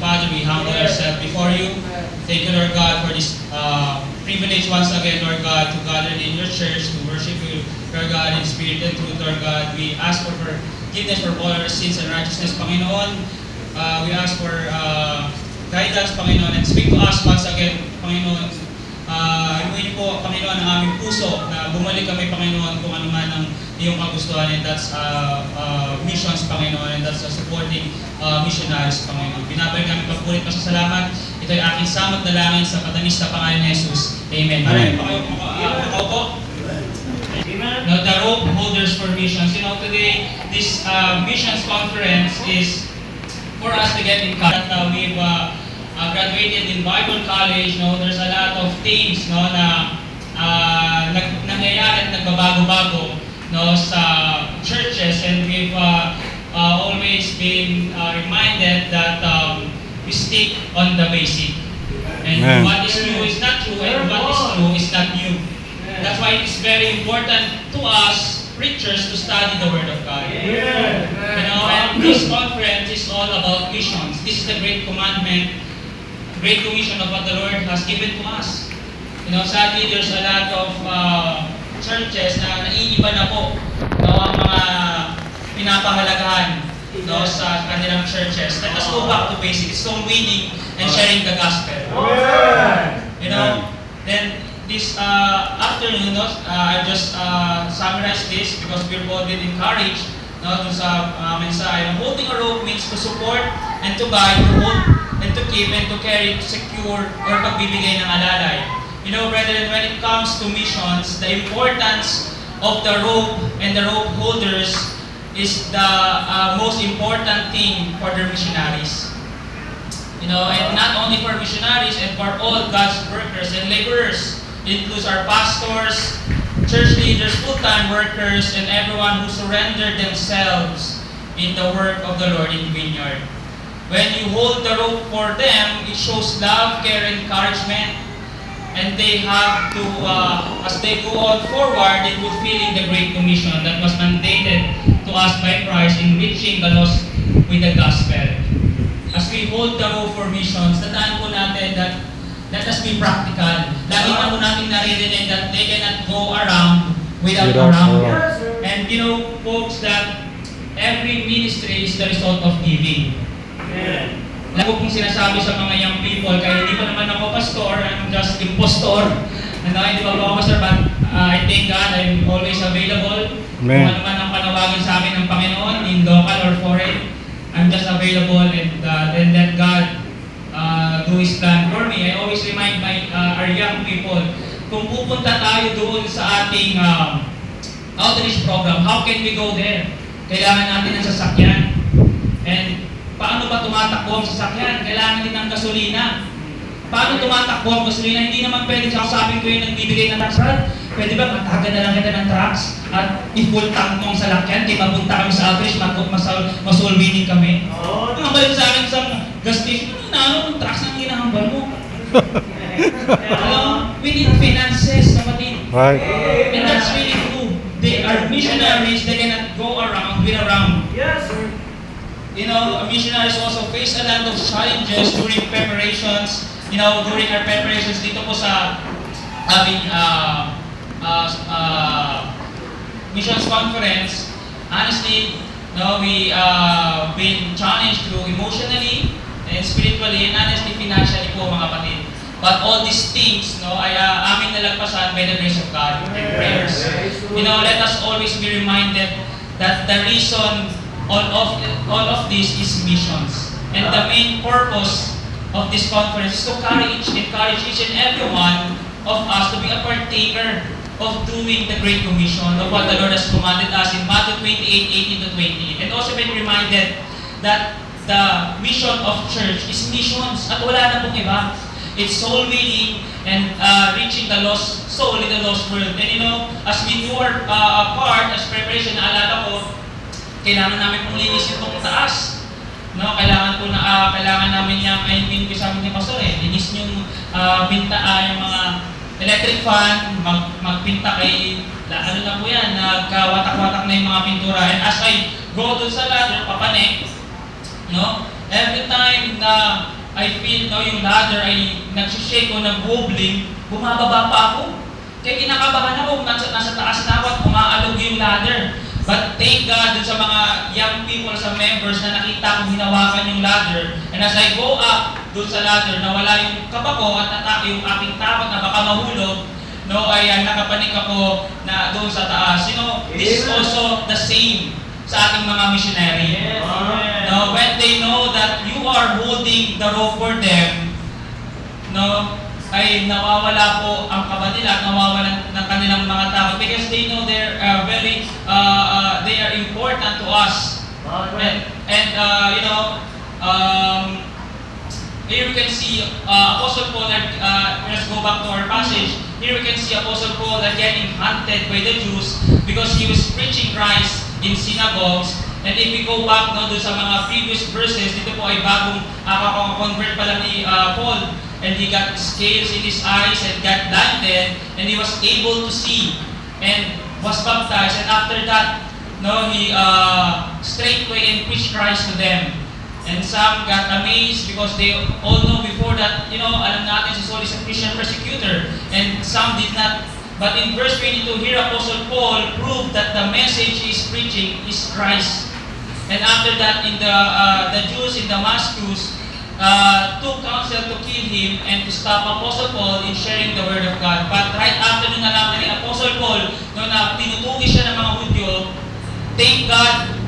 Father, we humble ourselves before you. Thank you, Lord God, for this privilege once again, Lord God, to gather in your church, to worship you, Lord God, in spirit and truth, Lord God. We ask for forgiveness for all our sins and righteousness, Panginoon. We ask for guidance, Panginoon, and speak to us once again, Panginoon. Imuhin po, Panginoon, ang aming puso na bumalik kami, Panginoon, kung ano man ang iyong kagustuhan, and that's missions, Panginoon, and that's supporting missionaries, Panginoon. Binabalik kami pagpulit pasasalamat. Ito ay aking samot na langin sa katamis na pangalan ni Jesus. Amen. Maraming pa kayo makaupo. Now, the rope holders for missions. You know, today, this missions conference is for us to get in contact. We've graduated in Bible College. No, there's a lot of things, no, na nangyayari at nagbabago-bago, no, sa churches, and we've always been reminded that we stick on the basic. And what is new is not true, and what is true is not new. That's why it's very important to us preachers to study the Word of God. Yeah. You know, and this conference is all about missions. This is the great commandment, great commission of what the Lord has given to us. You know, sadly, there's a lot of churches na naiiba na po, no, ang mga pinapahalagahan, no, sa kanilang churches. Let us go back to basics. Soul winning and sharing the gospel. You know, then this afternoon, no, I just summarize this because we're both been encouraged, no, dun sa mensahe. Holding a rope means to support and to guide, to hold and to keep and to carry, to secure, or pagbibigay ng alalay. You know, brethren, when it comes to missions, the importance of the rope and the rope holders is the most important thing for the missionaries. You know, and not only for missionaries and for all God's workers and laborers. It includes our pastors, church leaders, full-time workers, and everyone who surrendered themselves in the work of the Lord in the vineyard. When you hold the rope for them, it shows love, care, encouragement, and they have to, as they go on forward, in fulfilling the Great Commission that was mandated to us by Christ in reaching the lost with the gospel. As we hold the rope for missions, tandaan po natin that let us be practical. Lagi na po natin naririnig that they cannot go around without around. And you know, folks, that every ministry is the result of giving. Lagi pong sinasabi sa mga young people, kaya hindi pa naman ako pastor, I'm just impostor. Hindi pa ako pastor, but I thank God I'm always available. Kung ano man ang panawagan sa akin ng Panginoon, in local or foreign, I'm just available, and let God do His plan for me. I always remind our young people, kung pupunta tayo doon sa ating outreach program, how can we go there? Kailangan natin ng sasakyan. And paano ba tumatakbo ang sasakyan? Kailangan din ng gasolina. Paano tumatakbo ang gasolina? Hindi naman pwede sa sabi ko yung nagbibigay ng tax rod. Pwede ba matagan na lang kita ng trucks at i-full tank mong salakyan? Di mapunta kami sa outreach, masul winning kami. Ang balik sa akin sa gas station, ano, trucks nang hinahambal mo? We need finances, kapatid. Right. And that's really true. They are missionaries, they cannot go around with around. Yes, sir. You know, missionaries also face a lot of challenges during preparations. You know, during our preparations dito po sa aming missions conference, honestly, no, we been challenged through emotionally and spiritually and honestly financially po, mga kapatid. But all these things, no, ay aming nalagpasan by the grace of God and prayers. You know, let us always be reminded that the reason all of this is missions. And the main purpose of this conference is to encourage each and every one of us to be a partaker of doing the Great Commission of what the Lord has commanded us in Matthew 28:18-20. And also be reminded that the mission of church is missions at wala na pong iba. It's soul winning and reaching the lost soul in the lost world. And you know, as we do our part, as preparation, naalala ko, kailangan namin pong linis itong taas. No, kailangan namin yung, I mean, sabi ni Pastor, linis yung yung mga electric fan, magpinta kay, ano lang po yan, nagkawatak-watak na yung mga pintura. And as I go doon sa ladder, papanek, no, every time na I feel yung ladder ay nagsishake o nag-wobbling, bumababa pa ako. Kaya kinakabahan ako, nasa taas na ako at umaalog yung ladder. But thank God dun sa mga young people, sa members na nakita kong hinawakan yung ladder. And as I go up dun sa ladder, nawala yung kaba ko at yung aking takot na baka mahulog, ay nakapanik ako na doon sa taas. This is also the same sa ating mga missionary. When they know that you are holding the rope for them, ay nawawala po ang kaba nila at nawawalan ng kanilang mga takot because they know they're they are important to us. Here we can see Apostle Paul, let's go back to our passage. Here we can see Apostle Paul getting hunted by the Jews because he was preaching Christ in synagogues. And if we go back doon sa mga previous verses, dito po ay bagong convert pa lang ni Paul. And he got scales in his eyes and got blinded, and he was able to see and was baptized. And after that, he straightway and preached Christ to them. And some got amazed because they all know before that, alam natin si Saul is a Christian persecutor. And some did not. But in verse 22, here Apostle Paul proved that the message he is preaching is Christ. And after that, in the Jews in Damascus took counsel to kill him and to stop Apostle Paul in sharing the word of God. But right after nung nalaman ni Apostle Paul, na tinutugi siya ng mga Hudyo, thank God,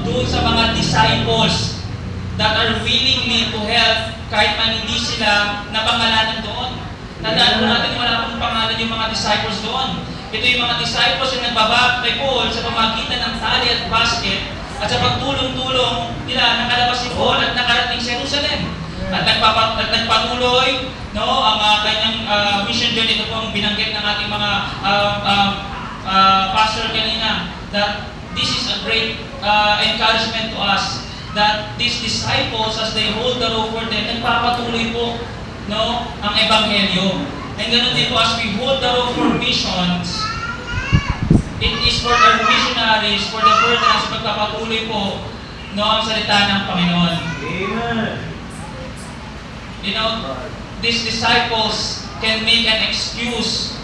doon sa mga disciples that are willingly to help kahit man hindi sila napangalanan doon. Tandaan po natin wala pong pangalan yung mga disciples doon. Ito yung mga disciples yung nagbabak kay Paul sa pamagitan ng tali at basket at sa pagtulong-tulong nila nakalabas si Paul at nakarating sa Jerusalem. At nagpatuloy ang kanyang mission journey. Ito po ang binanggit ng ating mga pastor kanina, that this is a great encouragement to us that these disciples, as they hold the rope for them, nagpapatuloy po ang Ebanghelyo. And ganun din po, as we hold the rope for missions, it is for our missionaries, for the furtherance, pagpapatuloy po ang salita ng Panginoon. Amen. These disciples can make an excuse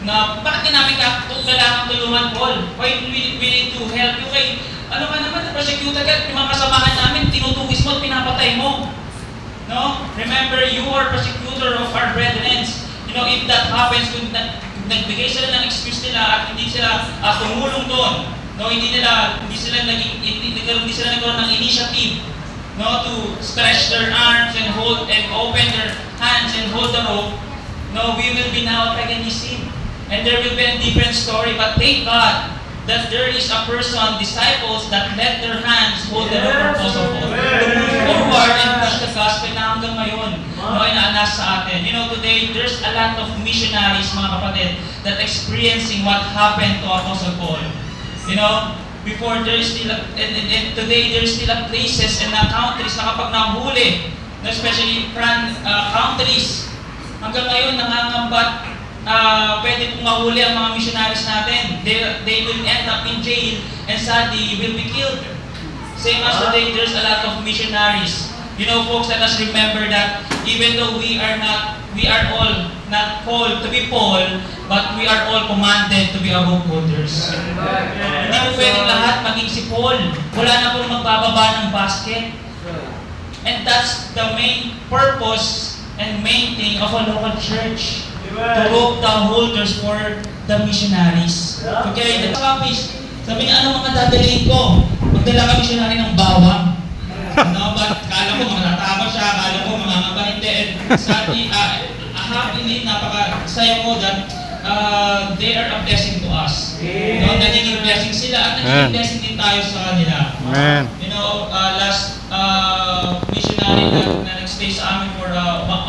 na bakit namin kailangan tulungan, Paul? Why we need to help you? Kay ano ka naman, persecuted ka, yung mga kasamahan namin, tinutugis mo at pinapatay mo. Remember, you are persecutor of our brethren. If that happens, kung nagbigay sila ng excuse nila at hindi sila tumulong doon, hindi sila nagkaroon ng initiative to stretch their arms and hold and open their hands and hold the rope, we will be now paganism. And there will be a different story, but thank God that there is a person, disciples, that let their hands hold the rope of Paul to move forward and push the gospel na hanggang ngayon ay naanas sa atin. Today, there's a lot of missionaries, mga kapatid, that experiencing what happened to Apostle Paul. Before there is still, and today there is still places and countries na kapag nahuli, especially countries, hanggang ngayon nangangambat pwede pong mahuli ang mga missionaries natin. They will end up in jail and sadly will be killed. Same as today, there's a lot of missionaries. Folks, let us remember that even though we are all not called to be Paul, but we are all commanded to be our rope holders. Hindi po pwedeng lahat maging si Paul. Wala na pong magbababa ng basket. And that's the main purpose and main thing of a local church. To rope the holders for the missionaries. To carry the copies. Sabi niya, ano mga dadalhin ko? Magdala ka missionary ng bawang. But kala ko matatakot siya, kala ko mamamabahinte. And sadly, happily, napaka-saya ko that they are a blessing to us. Nagiging blessing sila at nagiging blessing din tayo sa kanila. Amen. Last missionary na nag-stay sa amin for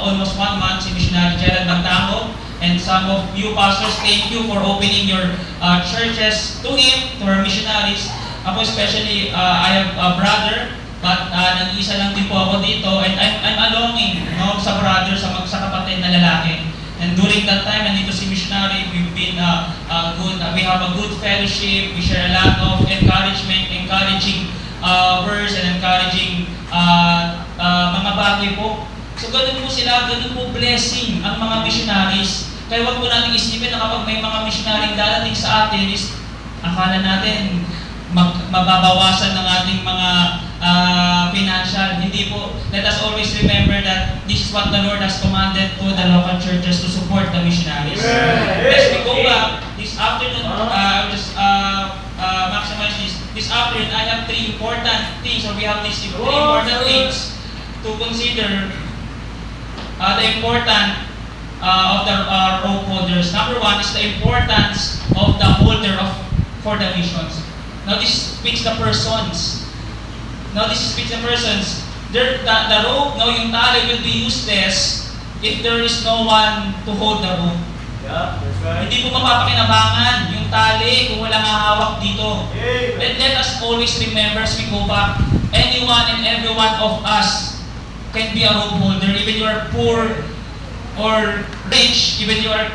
almost 1 month, si missionary Gerald Magtango. And some of you pastors, thank you for opening your churches to him, to our missionaries. Ako especially, I have a brother, but nag-iisa lang din po ako dito. And I'm a longing sa brother, sa kapatid na lalaki. And during that time, nandito si missionary, we've been good. We have a good fellowship. We share a lot of encouraging words and encouraging bagay po. So ganun po sila, ganun po blessing ang mga missionaries. Kaya wag po natin isipin na kapag may mga missionary darating sa atin is akala natin mababawasan ng ating mga financial. Hindi po. Let us always remember that this is what the Lord has commanded to the local churches to support the missionaries. As we go back, this afternoon, I'll just maximize this. This afternoon, I have three important things, or we have these three important things to consider the importance of the rope holders. Number one is the importance of the holder for the missions. Now this speaks the persons. The rope, no, yung tali will be useless if there is no one to hold the rope. Yeah, that's right. Hindi po mapapakinabangan yung tali kung walang hahawak dito. Let us always remember as we go back, anyone and every one of us can be a rope holder. Even you are poor or rich, even you are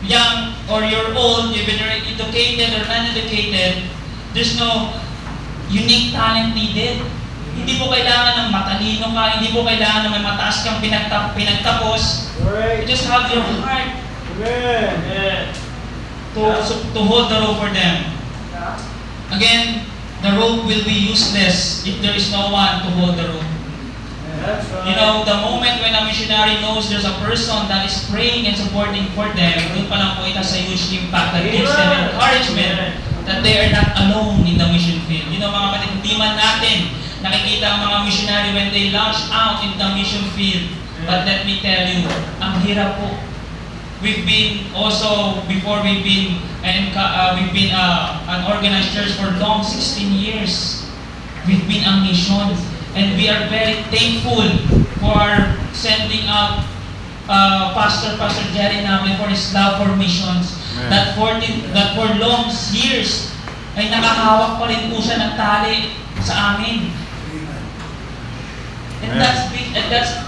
young or you're old, even you're educated or uneducated, there's no unique talent needed. Hindi po kailangan ng matalino ka, hindi po kailangan na may mataas kang pinagtapos. You just have your heart to hold the rope for them. Again, the rope will be useless if there is no one to hold the rope. You know, the moment when a missionary knows there's a person that is praying and supporting for them, doon pa lang po ito sa huge impact that gives them encouragement that they are not alone in the mission field. You know, mga kapatid, hindi man natin nakikita ang mga missionary when they launch out in the mission field. But let me tell you, ang hirap po. We've been also, before we've been an organized church for long 16 years. We've been a mission. And we are very thankful for sending out Pastor Jerry Nable for his love for missions. That for long years ay nakahawak pa rin po siya ng tali sa amin. And that's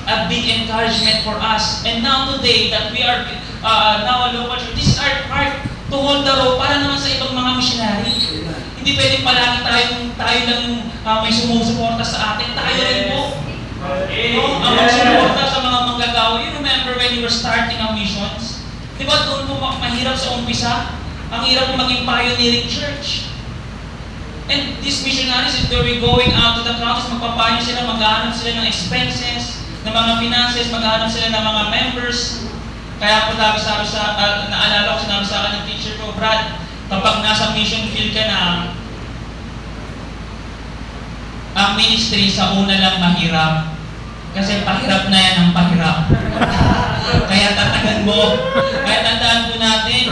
a big encouragement for us. And now today that we are now a local church, this is our part to hold the rope para naman sa ibang mga missionary. Hindi pwedeng palagi tayo lang may sumusuporta sa atin. Tayo rin po. Ang magsuporta sa mga manggagawa. You remember when you were starting ang missions? Di ba doon po mahirap sa umpisa? Ang hirap po maging pioneering church. And these missionaries, if they were going out to the countries, magpapayo sila, maghahanap sila ng expenses, ng mga finances, maghahanap sila ng mga members. Kaya po naalala ko, sinabi sa akin ng teacher ko, Brad, kapag nasa mission field ka na, ang ministry sa una lang mahirap. Kasi pahirap na yan ang pahirap. Kaya tatagan mo. Kaya tandaan po natin,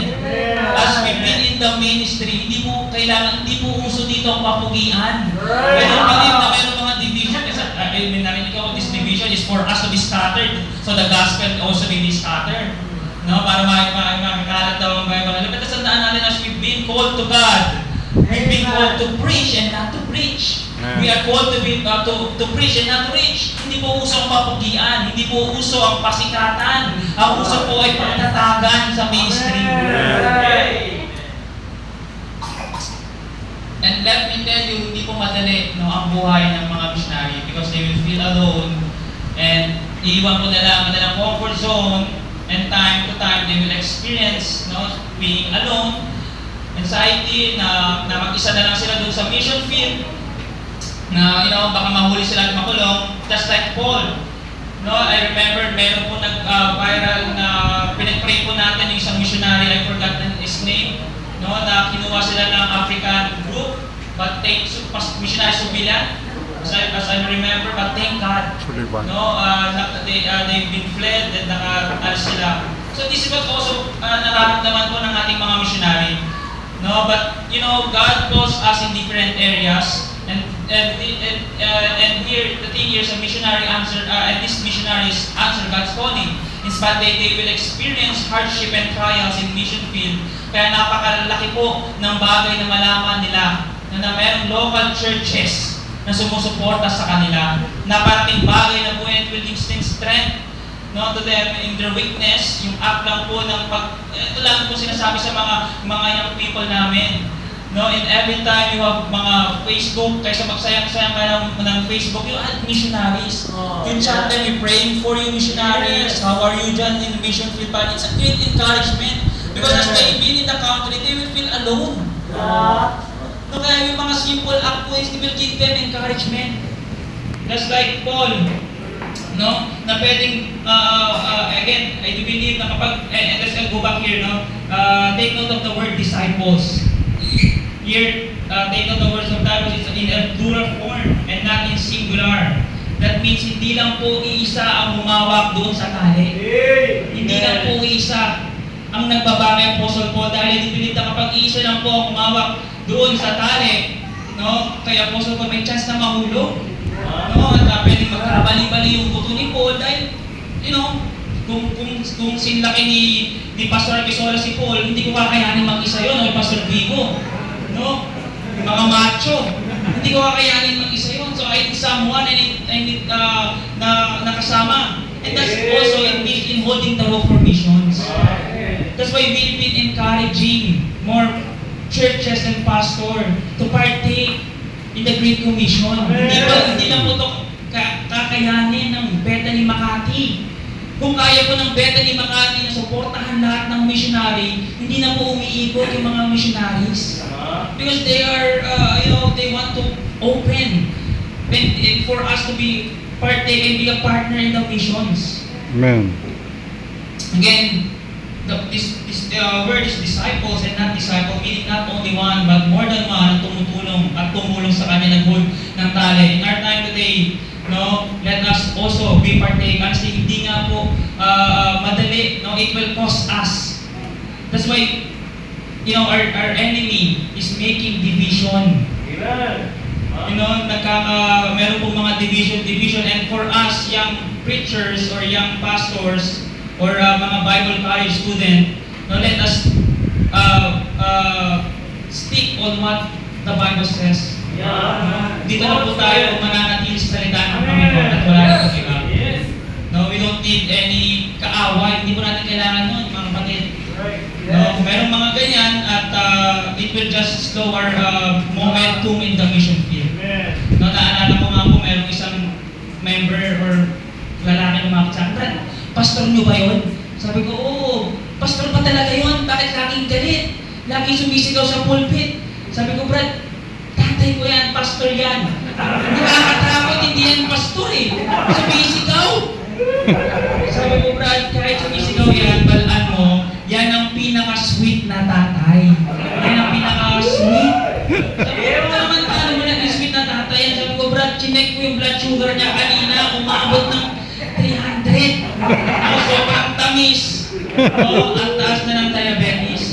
as we've been in the ministry, hindi po uso dito ang papugian. Meron mga division. Kasi may narinig ako, this division is for us to be scattered. So the gospel also may be scattered. No, para makakalat daw ang Bible. But tandaan natin, as we've been called to God, we've been called to preach and not to preach. We are called to preach and not to preach. Hindi po uso ang papugian, hindi po uso ang pasikatan. Ang uso po ay pagtatagan sa ministry. And let me tell you, hindi po madali ang buhay ng mga missionary because they will feel alone and iiwan po nila ang comfort zone. And time to time, they will experience being alone, anxiety, na mag-isa na lang sila doon sa mission field, na baka mahuli sila at makulong, just like Paul. I remember meron po nag-viral na pinag-pray po natin yung isang missionary, I forgot his name, na kinuha sila ng African group, but missionary civilian, as I remember, but thank God, they've been fled and nakaalis sila. So this is what also nararamdaman po ng ating mga missionary. But God calls us in different areas, and here the thing here is a missionary answer, and these missionaries answer God's calling. In spite they will experience hardship and trials in mission field. Kaya napakalaki po ng bagay na malaman nila na mayroong local churches na sumusuporta sa kanila. Naparating bagay na po and will instinct strength to them in their weakness. Yung act lang po ng ito lang po sinasabi sa mga young people namin. No, and every time you have mga Facebook, kaysa magsayang-sayang ka ng Facebook, you add missionaries. Yung chat them, we praying for you missionaries. How are you dyan in the mission field? But it's a great encouragement. Because as they've been in the country, they will feel alone. No, kaya yung mga simple act po is they will give them encouragement. Just like Paul, no, na pwedeng, again, I do believe na kapag, and let's go back here, no, take note of the word disciples. Here, take note of the words of disciples is in a plural form and not in singular. That means hindi lang po iisa ang humawak doon sa tali. Hindi lang po iisa ang nagbabagay Apostle Paul dahil believe na kapag iisa lang po ang humawak doon sa tali, no, kaya Apostle Paul may chance na mahulog. No, at pwedeng magkabali-bali yung buto ni Paul dahil, you know, kung sinlaki ni Pastor Abisola si Paul, hindi ko kakayanin mag-isa yun, o Pastor Vigo. No? Yung mga macho. Hindi ko kakayanin mag-isa yun. So I need someone, I need na kasama. And that's also in holding the rope for missions. That's why we've been encouraging more churches and pastor to partake in the Great Commission. Hindi lang po ito kakayanin ng Bethany Makati. Kung kaya po ng Bethany Makati na suportahan lahat ng missionary, hindi na po umiikot yung mga missionaries. Because they are, they want to open and for us to be partake and be a partner in the missions. Amen. Again, this word is disciples and not disciple, meaning not only one, but more than one ang tumutulong at tumulong sa kanya nag-hold ng tali. In our time today, no, let us also be partake. Honestly, hindi nga po madali. No, it will cost us. That's why, you know, our enemy is making division. Amen. You know, meron pong mga division, and for us, young preachers or young pastors or mga Bible college student, no, let us stick on what the Bible says. Dito na po tayo mananatili sa salita ng Panginoon at wala na pong iba. No, we don't need any kaaway. Hindi po natin kailangan nun, mga kapatid. No, merong mga ganyan at it will just slow our momentum in the mission field. No, naalala ko nga po, merong isang member or lalaki lumapit sa akin, pastor nyo ba yun? Sabi ko, oo, pastor pa talaga yun. Bakit laging galit? Laging sumisigaw sa pulpit. Sabi ko, Brad, tatay ko yan, pastor yan. Nakakatakot, hindi yan pastor eh. Sumisigaw. Sabi ko, Brad, kahit sumisigaw yan, balaan mo, yan ang pinaka-sweet na tatay. Yan ang pinaka-sweet. Sabi ko, naman paano mo na sweet na tatay yan? Sabi ko, Brad, chinek ko yung blood sugar niya kanina, umabot ng 300. Ako, sobrang tamis. Oo, ang taas na ng diabetes.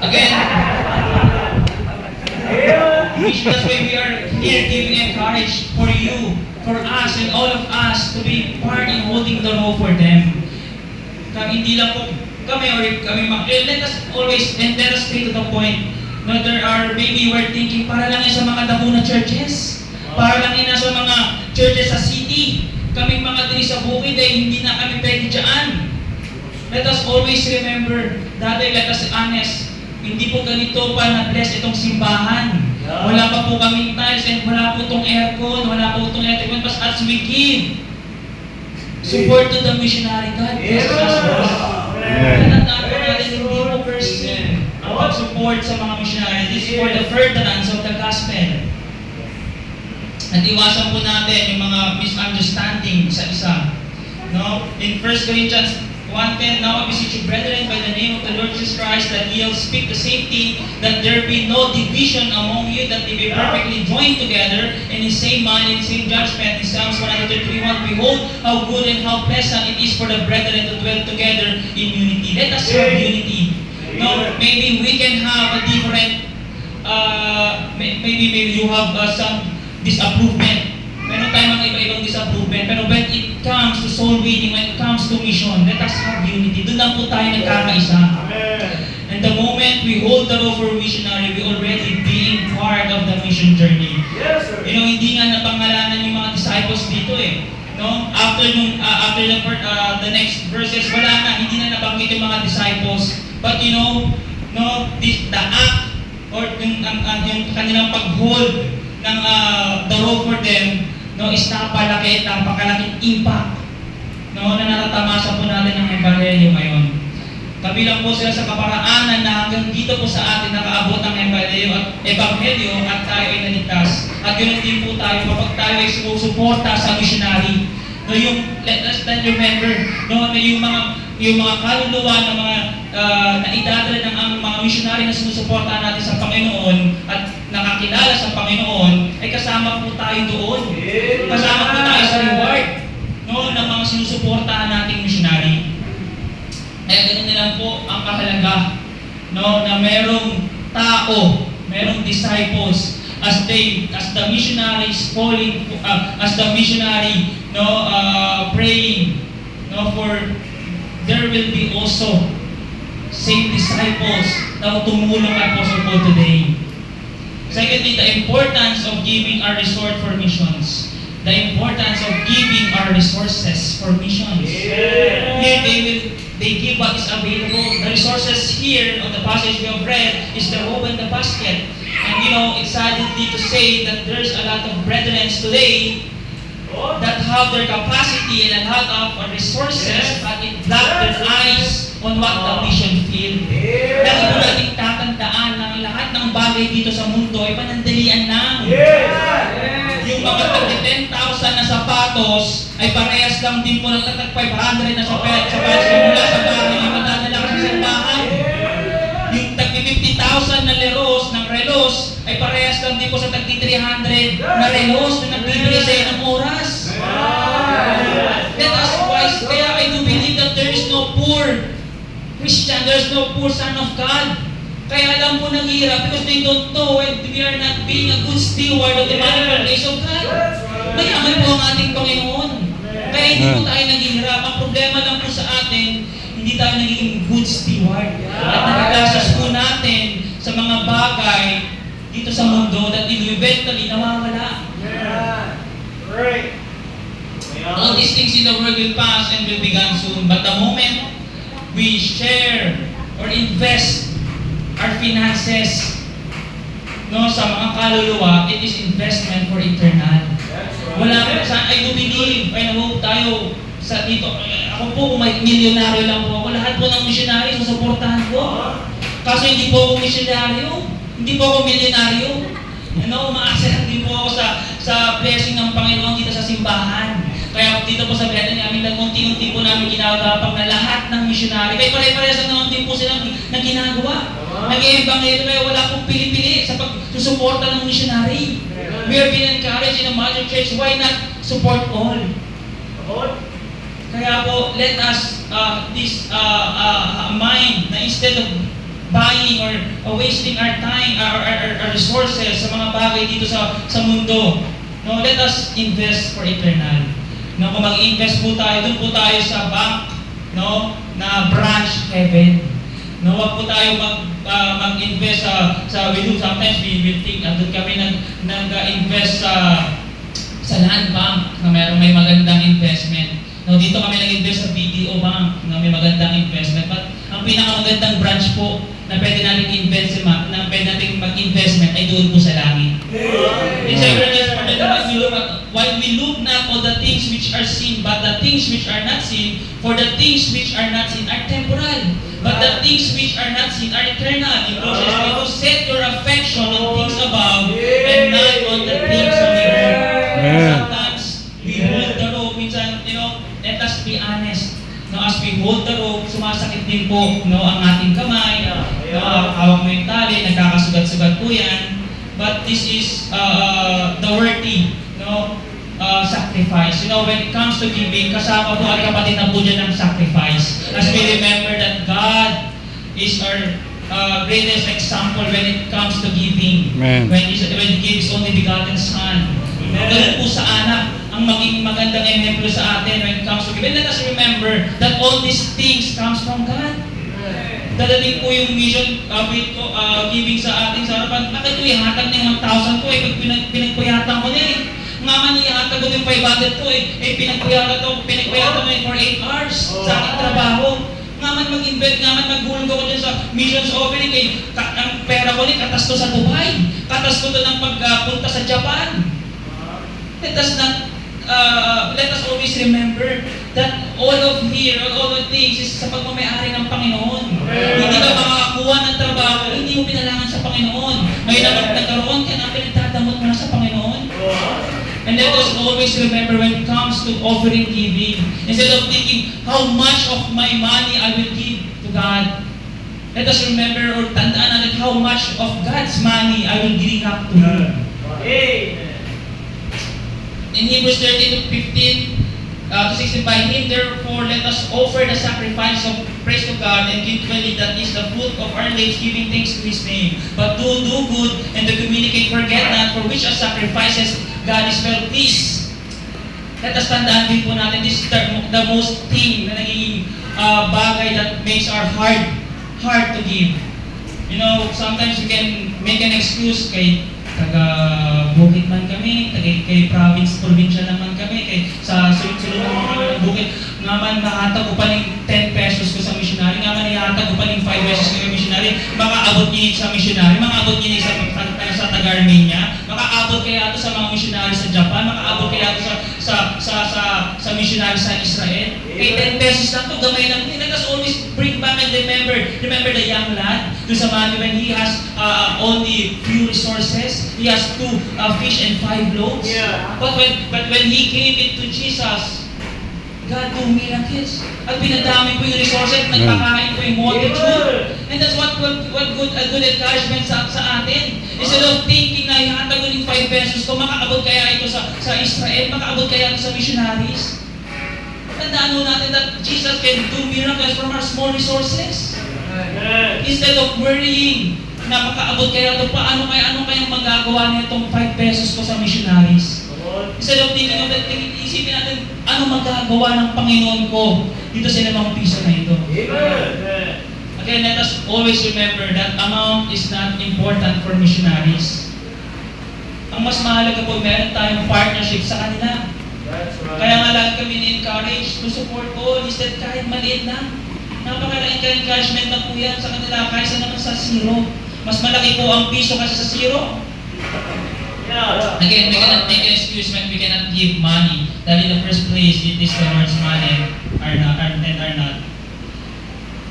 Again, that's why we are here giving encourage for you, for us, and all of us to be part in holding the rope for them. Hindi lang po kami let us always, and let us stay to the point. No, there are, maybe we're thinking, para lang yan sa mga Davao churches, para lang yan sa mga churches sa city, kaming mga diri sa bukid ay hindi na kami pwede dyan. Let us always remember, dati let us honest, hindi po ganito pa na-bless itong simbahan. Wala pa po kaming tiles and wala po itong aircon, wala po itong electric fan, but as we give support to the missionary, God bless us. Kaya natin hindi po person ang pag-support sa mga missionary. This is for the furtherance of the gospel. At iwasan po natin yung mga misunderstanding isa-isa. No? In 1 Corinthians 1:10, now I beseech you, brethren, by the name of the Lord Jesus Christ, that ye all speak the same thing, that there be no division among you, that they be perfectly joined together, and in same mind, in same judgment. In Psalms 131, behold, how good and how pleasant it is for the brethren to dwell together in unity. Let us have unity. No, maybe we can have a different, maybe you have some disapproval. Meron tayong mga iba-ibang disapproval. Pero when it comes to soul winning, when it comes to mission, let us have unity. Doon lang po tayo nagkakaisa. And the moment we hold the rope for missionary, we already being part of the mission journey. Yes, sir. You know, hindi nga napangalanan yung mga disciples dito eh. No? After the next verses, wala na, hindi na nabanggit yung mga disciples. But you know, no, the act or yung kanilang pag-hold ng the rope for them, no, is napakalaking impact, no, na natatamasa po natin ng Ebanghelyo ngayon. Kabilang po sila sa kaparaanan na hanggang dito po sa atin nakaabot ang Ebanghelyo at tayo ay naligtas. At ganoon din po tayo kapag tayo ay sumusuporta sa missionary. No, let us then remember, no, yung mga kaluluwa ng mga naidadala ng ang mga missionary na sinusuportahan natin sa Panginoon at nakakilala sa Panginoon, ay kasama po tayo doon. Kasama po tayo sa reward, no, ng mga sinusuportahan nating missionary. Kaya ganoon nilang po ang kahalaga, no, na merong tao, merong disciples as the missionaries falling, as the missionary, no, praying, no, for there will be also same disciples na tumulong kay Apostle Paul today. Secondly, the importance of giving our resort for missions. The importance of giving our resources for missions. Here they give what is available. The resources here on the passage we have read is the rope and the basket. And you know, it's sadly to say that there's a lot of brethren today that have their capacity and a lot of resources, but it blocked their eyes on what the mission field. Lagi po nating tatandaan na lahat ng bagay dito sa mundo ay panandalian lang. Yung mga tag 10,000 na sapatos ay parehas lang din po ng tag 500 na sapatos mula sa bahay na madadala ka sa simbahan. Yung tag 50,000 na ng relos ay parehas lang din po sa tag 300 na relos na nagbibigay sa ng oras. Let us wise. Kaya I do believe that there is no poor Christian, there is no poor son of God. Kaya alam mo naghihirap because they don't know when we are not being a good steward of the manifold grace of God. Mayaman po ang ating Panginoon. Kaya hindi po tayo naghihirap. Ang problema lang po sa atin, hindi tayo naging good steward. At nagagastos po natin sa mga bagay dito sa mundo that eventually nawawala. Right. All these things in the world will pass and will be gone soon. But the moment we share or invest our finances, no, sa mga kaluluwa, it is investment for eternal. Wala ko saan, I do believe, ay nag-hope tayo sa dito. Ako po, kung may milyonaryo lang po ako, lahat po ng missionary, susuportahan ko. Kaso hindi po ako misyonaryo, hindi po ako milyonaryo. Ano, umaasa din po ako sa blessing ng Panginoon dito sa simbahan. Kaya dito po sa Brethren namin, unti-unti po namin ginagapang na lahat ng missionary. Kaya pare-parehas lang din po silang na ginagawa. Nag-i-ebanghelyo, kaya wala pong pili-pili sa pagsusuporta ng missionary. We are being encouraged in a mother church, why not support all? Kaya po, let us mind na instead of buying or wasting our time, our resources sa mga bagay dito sa mundo, no, let us invest for eternal. No, kung mag-invest po tayo, doon po tayo sa bank, no, na branch heaven. No, wag po tayo mag-invest sa we do sometimes we will think doon kami nag-invest sa land bank na may magandang investment. No, dito kami nag-invest sa BDO bank na may magandang investment. But ang pinakamagandang branch po na pwede natin mag-investment ay doon po sa langit. While we look not on the things which are seen, but the things which are not seen, for the things which are not seen are temporal, but the things which are not seen are eternal. In Colossians, you set your affection on things above and not on the things on the earth. Sometimes we hold the rope, minsan, let us be honest. No, as we hold the rope, sumasakit din po, no, ang ating kamay, no, hawak mo yung tali, nagkakasugat-sugat po yan. But this is the worthy, no, sacrifice. When it comes to giving, kasama po at kapatid na po dyan ng sacrifice. As we remember that God is our greatest example when it comes to giving. When He gives only begotten Son. Ganun po sa anak ang maging magandang ehemplo sa atin when it comes to giving. Let us remember that all these things comes from God. Dadating po yung mission giving sa ating sa harapan. Bakit ko ihatag ng 1,000 ko pinagpuyatan ko na Nga man ihatag ko yung 500 ko pinagpuyatan ko for 8 hours sa aking trabaho. Nga man mag-invent, nga man maghulog ako dyan sa missions offering, ang pera ko katas to sa Dubai, katas ko to ng pagpunta sa Japan. Let us always remember that all of the things is sa pagmamayari ng Panginoon. Hindi ka makakakuha ng trabaho, hindi mo pinalangan sa Panginoon. Ngayon naman nagkaroon ka na pinagdadamot mo na sa Panginoon. And let us always remember when it comes to offering giving, instead of thinking how much of my money I will give to God, let us remember or tandaan natin how much of God's money I will bring up to Him. Amen. In Hebrews 13:15 to 16, by Him therefore let us offer the sacrifice of praise to God and give freely, that is the fruit of our lips, giving thanks to His name. But do good and to communicate, forget not, for which as sacrifices God is well pleased. Let us tandaan din po natin, this is the most thing na naging bagay that makes our hard to give. You know, sometimes we can make an excuse kay taga-bukid man kami, kay provincia naman kami, kay sa sulong-sulong kami ng bukid, nga man nahatag ko pa ng 10 pesos ko sa missionary, nga man nahatag ko pa ng 5 pesos ko sa missionary, makaabot niya sa missionary, makaabot niya sa taga-Armenia, makaabot kaya ito sa mga missionary sa Japan, makaabot kaya ito sa missionary sa Israel. Kay 10 pesos lang ito, gamay lang. Let us always bring back and remember the young lad, to sa man when he has only few resources, he has 2 fish and 5 loaves. Yeah. But when he gave it to Jesus, God do miracles. At pinadami po yung resources, nagpakain po yung multitude. And that's what good encouragement sa atin. Instead of thinking na ihatag ko yung 5 pesos ko, makaabot kaya ito sa Israel, makaabot kaya ito sa missionaries. Tandaan mo natin that Jesus can do miracles from our small resources. Amen. Instead of worrying na makaabot kaya ito, ano kayang magagawa nitong 5 pesos ko sa missionaries. Instead of thinking of that, isipin natin, ano magagawa ng Panginoon ko dito sa 5 piso na ito. Amen. Again, let us always remember that amount is not important for missionaries. Ang mas mahalaga po, meron tayong partnership sa kanila. That's right. Kaya nga lagi kami ni-encourage to support all, instead kahit maliit lang. Napakalaking encouragement na po yan sa kanila, kaysa naman sa zero. Mas malaki po ang piso kaysa sa zero. Yeah. Again, we cannot make an excuse when we cannot give money. That in the first place, it is the Lord's money, are not.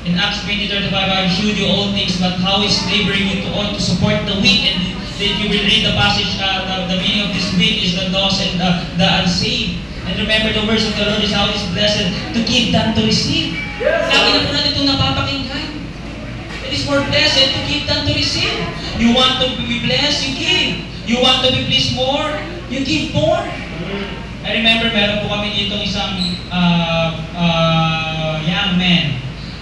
In Acts 20:35, I showed you all things, but how is laboring you to support the weak? And then you will read the passage, the meaning of this weak is the lost and the unsaved. And remember the words of the Lord is how it is blessed to give than to receive. Lagi na po natin itong napapakinggan. It is more blessed to give than to receive. You want to be blessed, you give. You want to be pleased more, you give more. I remember meron po kami dito isang young man.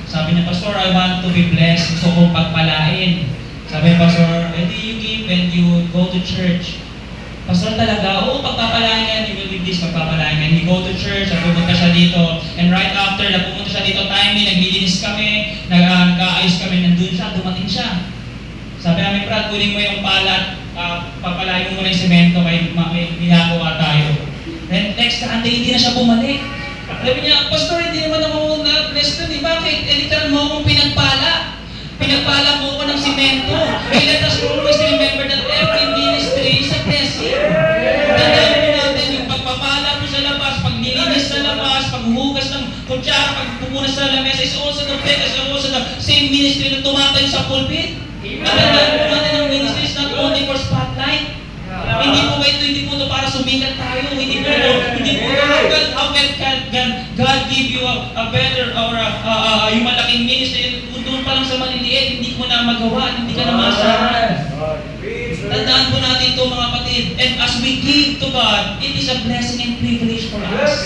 Sabi niya, Pastor, I want to be blessed. Gusto kong pagpalain. Sabi niya, Pastor, edi you give when you go to church. Pastor talaga, oo, pagpapalain yan, you will be blessed, pagpapalain yan. You go to church, pumunta siya dito, and right after na pumunta siya dito, timely, naglilinis kami, nag-aayos kami, nandun siya, dumating siya. Sabi namin, Brad, kunin mo yung pala, papalain mo muna yung semento, may ginagawa tayo. Then next Sunday, hindi na siya bumalik. Sabi niya, Pastor, hindi naman ako na-bless nun, bakit? Literal mo akong pinagpala. Pinagpala mo ako ng semento. Let us always remember that every ministry is a blessing. Tandaan mo natin yung pagpapala mo sa labas, pag nilinis sa labas, paghuhugas ng kutsara, pagpupunas sa lamesa, is also the blessing, is also the same ministry na tumatayo sa pulpit. Tandaan mo natin ang ministry is not only for spotlight. Hindi po ito para sumikat tayo. Hindi po how can God give you a better or yung malaking ministry, doon pa lang sa maliliit, hindi mo na magawa, hindi ka na masahan. Tandaan po natin ito mga kapatid. And as we give to God, it is a blessing and privilege for us.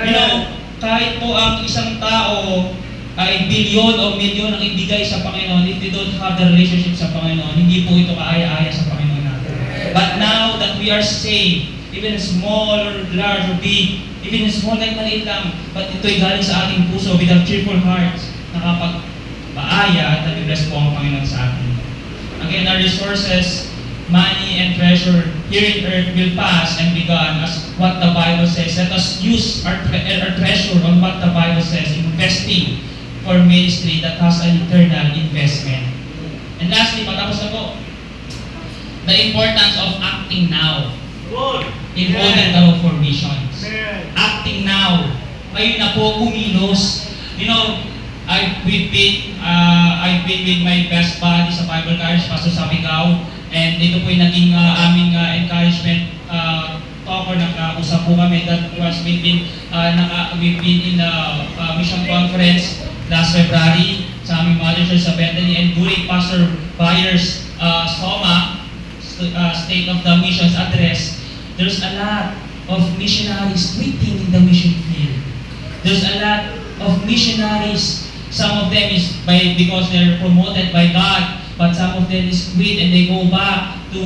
You know, kahit po ang isang tao ay bilyon o milyon ang ibigay sa Panginoon, if they don't have the relationship sa Panginoon, hindi po ito kaaya-aya sa Panginoon natin. But now that we are saved, even small or large or big, even small kahit maliit lang, but ito'y galing sa ating puso with our cheerful hearts, nakapag-paaya at nag-bless po ang Panginoon sa atin. Again, our resources, money and treasure here in earth will pass and be gone as what the Bible says. Let us use our treasure on what the Bible says, investing for ministry that has an eternal investment. And lastly, patapos na po, the importance of acting now Good. in holding the rope for missions. Amen. Acting now. Ayun na po, kumilos. You know, I've been with my best buddy sa Bible College, Pastor Sabigaw, and ito po yung naging aming encouragement talk or nakausap po kami that was we've been in the mission conference last February sa aming mother church sa Bethany, and during Pastor Bayer's SOMA, State of the Missions address, there's a lot of missionaries quitting in the mission field. There's a lot of missionaries. Some of them is because they're promoted by God, but some of them is quit and they go back to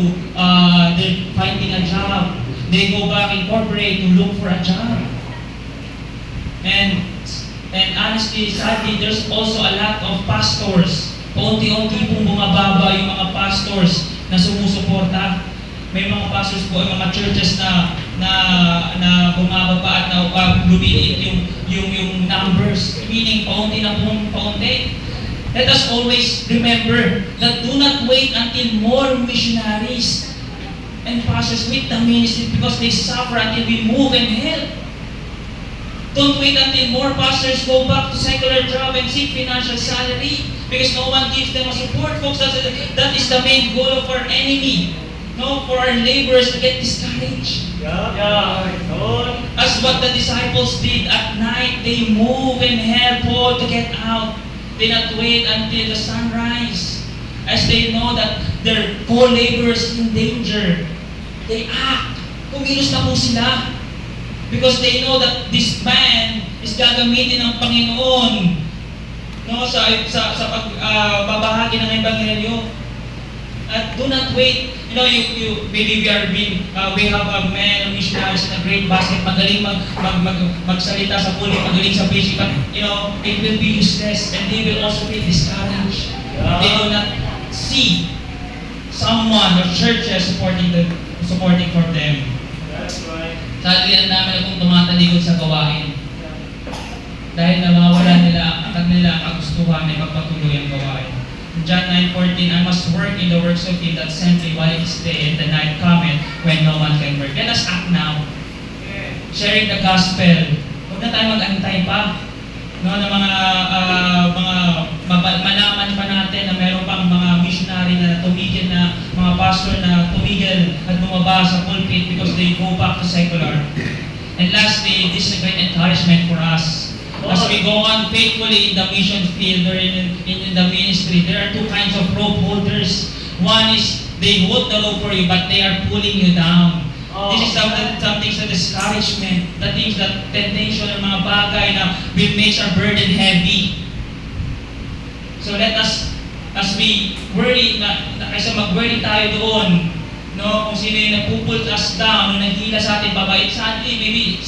they're finding a job. They go back in corporate to look for a job. And honestly, sadly, there's also a lot of pastors. Paunti-unti pong bumababa yung mga pastors na sumusuporta. May mga pastors po, mga churches na bumababa at lumiliit yung numbers, meaning paunti na paunti. Let us always remember that do not wait until more missionaries and pastors quit the ministry because they suffer until we move and help. Don't wait until more pastors go back to secular job and seek financial salary because no one gives them a support, folks. That is the main goal of our enemy. No, for our laborers to get discouraged. Yeah. Good. As what the disciples did at night, they move and help Paul to get out. They not wait until the sunrise. As they know that their co-laborers in danger, they act. Kumilos na po sila. Because they know that this man is gagamitin ng Panginoon, no, sa pagbabahagi ng Ebanghelyo. At do not wait. You know, maybe we have a man, missionaries in a great basket, magaling magsalita sa pulpit, magaling sa preaching, but you know, it will be useless and they will also be discouraged. They do not see someone or churches supporting for them. That's right. Sadly, ang dami na pong tumatalikod sa gawain. Dahil nawawala nila ang kagustuhan na ipagpatuloy ang gawain. In John 9:14, I must work in the works of him that sent me while it is day and the night cometh when no one can work. Let us act now. Sharing the gospel. Huwag na tayo mag-antay pa. No, na malaman pa natin na meron pang mga missionary na tumigil na, mga pastor na tumigil at bumaba sa pulpit because they go back to secular. And lastly, this is a great encouragement for us. As we go on faithfully in the mission field or in the ministry, there are two kinds of rope holders. One is they hold the rope for you, but they are pulling you down. This is something sa discouragement, the things that temptation ng mga bagay na will make our burden heavy. So let us, as we worry, kaysa mag-worry tayo doon, no, kung sino yung nagpupull us down, o naghila sa atin, babait sa atin, maybe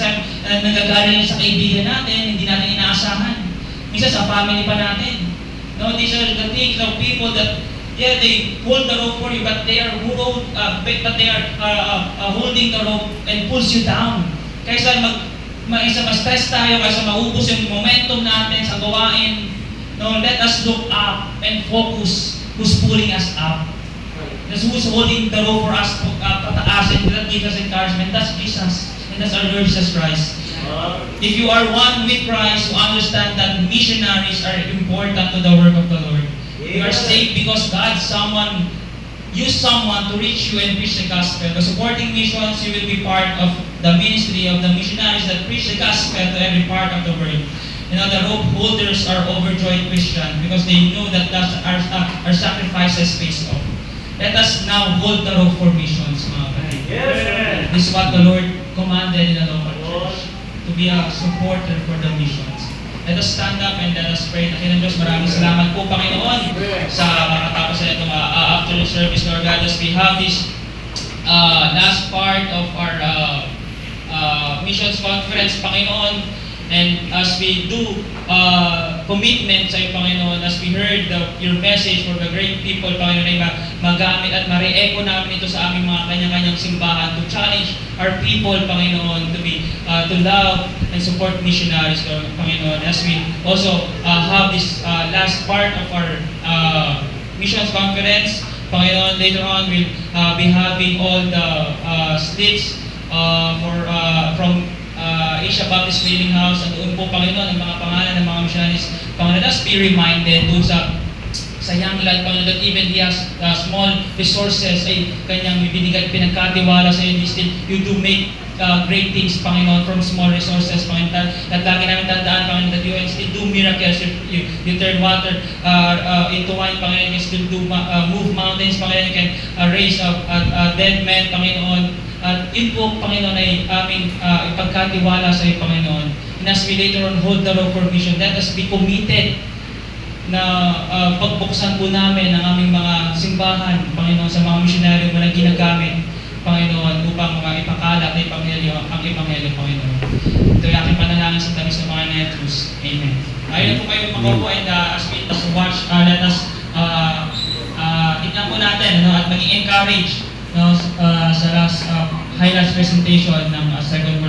nagagaling sa kaibigan natin, hindi natin inaasahan. Minsan sa family pa natin. No, these are the things of people that, yeah, they hold the rope for you, but they are holding the rope and pulls you down. Kaysa ma-stress tayo, kaysa maubos yung momentum natin sa gawain, no, let us look up and focus who's pulling us up. That's who's holding the rope for us pataas, and that gives us encouragement. That's Jesus, and that's our Lord Jesus Christ. If you are one with Christ, you understand that missionaries are important to the work of the Lord. You are saved because God used someone to reach you and preach the gospel. By supporting missions, you will be part of the ministry of the missionaries that preach the gospel to every part of the world. You know, the rope holders are overjoyed Christians because they know that our sacrifices pays off. Let us now hold the rope for missions, mga kapatid. Yes. This is what the Lord commanded in the local church, to be a supporter for the missions. Let us stand up and let us pray. Nakilang Diyos, maraming salamat po, Panginoon, sa makatapos na itong afternoon service, Lord God, as we have this last part of our missions conference, Panginoon. And as we do commitment sa iyo, Panginoon, as we heard your message for the great people, Panginoon, ay magamit at ma-re-echo namin ito sa aming mga kanya-kanyang simbahan to challenge our people, Panginoon, to love and support missionaries, Panginoon. As we also have this last part of our missions conference, Panginoon, later on we'll be having all the slips from Asia Baptist Training House, at doon po, Panginoon, ang mga pangalan ng mga missionaries. Panginoon, let's be reminded doon sa young lad, Panginoon, that even he has small resources ay kanyang binigay, pinagkatiwala sa iyo. Still, you do make great things, Panginoon, from small resources, Panginoon. At lagi namin tandaan, Panginoon, that you still do miracles. You turn water into wine, Panginoon. You still do move mountains, Panginoon. You can raise a dead man, Panginoon. At yun po, Panginoon, ay aming ipagkatiwala sa iyo, Panginoon. And as we later on hold the road for mission, let us be committed na pagbuksan po namin ang aming mga simbahan, Panginoon, sa mga misyonaryo mo na ginagamit, Panginoon, upang ipakalat ang Ebanghelyo, Panginoon. Ito ay aking panalangin sa tabi sa mga netos. Amen. Ayun po kayo makupo, and as we watch, let us tignan po natin, at maging encourage sa last highlights presentation ng second